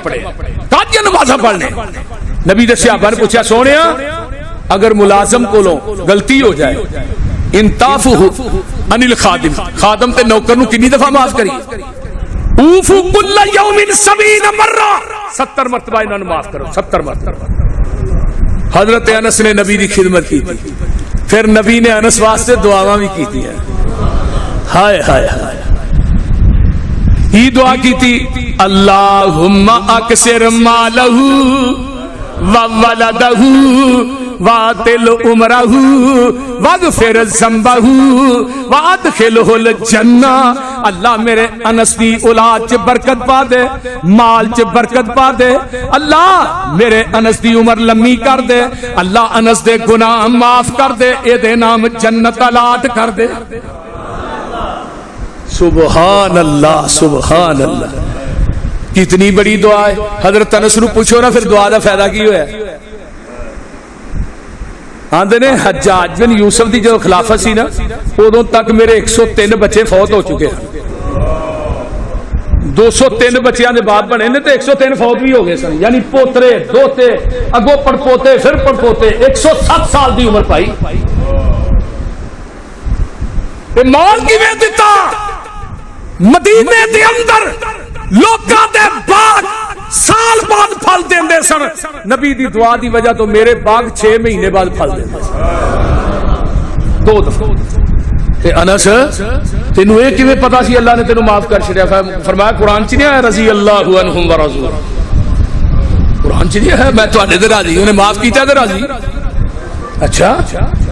پڑھے تاجیہ نمازاں پڑھنے. نبی دے صحابہ نے پوچھا سونیا اگر ملازم کولوں غلطی ہو جائے انتافو عن الخادم خادم تے نوکر نو کتنی دفعہ معاف کری اوفو کل یوم 70 مرہ 70 مرتبہ انہوں نے معاف کرو 70 مرتبہ. حضرت انس نے نبی دی خدمت کی تھی پھر نبی نے انس واسطے دعاواں بھی کی تھی. ہائے ہائے ہائے یہ دعا کی تھی اللہم اکثر مالہ وولدہ واتل عمرہ واغفر ذنبہ وادخلہ الجنہ. اللہ میرے انس دی اولاد چ برکت پا دے مال چ برکت پا دے. اللہ میرے انس دی عمر لمبی کر دے. اللہ انس دے گناہ معاف کر دے. اے دے نام جنت الاٹ کر دے. سبحان اللہ سبحان اللہ کتنی بڑی دعا ہے. حضرت انس نو پوچھو نا پھر دعا دا فائدہ کی ہوا ہے. آندے نے حجاج بن یوسف دی جو خلافت سی نا ادوں تک میرے 103 بچے فوت ہو چکے ہیں. 203 بچیاں دے باپ بنے نے تے 103 فوت بھی ہو گئے سن. یعنی پوترے دوتے اگوں پڑ پوتے پھر پڑ پوتے 107 سال دی عمر پائی. تے مال کیویں دتا مدینے دے اندر لوکاں دے باغ سال بعد پھل دیندے سن. نبی دی دعا دی وجہ تو میرے باغ 6 مہینے بعد پھل دیندے سن 2 دفعہ. تے انس تینوں اے کیویں پتہ سی اللہ نے تینوں معاف کر چھڑیا؟ فرمایا قرآن چ نہیں آیا رضی اللہ عنہم ورضوا. قرآن چ نہیں آیا میں تواڈے تے راضی انہیں معاف کیتا تے راضی. اچھا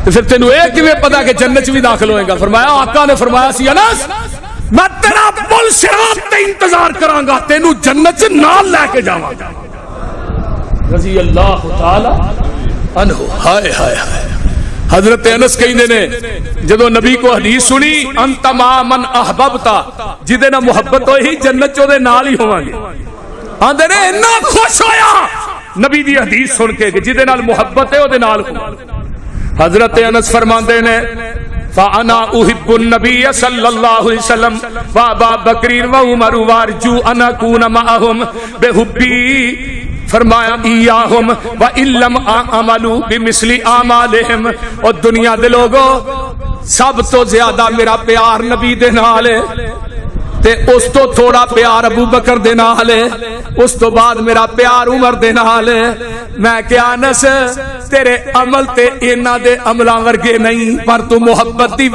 تے پھر تینوں اے کیویں پتہ کہ جنت وچ بھی داخل ہوئے گا؟ فرمایا آقا نے فرمایا سی انس میں تیرا پل صراط تے انتظار کراں گا تینوں جنت سے نال لے کے جاواں گا. رضی اللہ تعالی عنہ. ہائے ہائے ہائے حضرت انس کہندے نے جدوں نبی کو حدیث سنی انت ما من احببتا جدے نال محبت ہوئی جنت چ دے نال ہی ہوواں گے. آندے نے اتنا خوش ہویا نبی دی حدیث سن کے کہ جدے نال محبت ہے او دے نال ہو. حضرت انس فرماندے نے فانا احب النبی صلی اللہ علیہ وسلم وابا بکر وعمر وارجو ان اکون معهم بحبی. فرمایا ایاہم وان لم اعملوا بمثل اعمالہم. اور دنیا دے لوگوں سب تو زیادہ میرا پیار نبی دے نال ہے تے اس تو تھوڑا پیار ابو بکر دے نال ہے اس تو بعد میرا پیار عمر دے نال ہے. میں کیا انس تیرے عمل تے انہاں دے عملاں ورگے نہیں پر تو محبت دی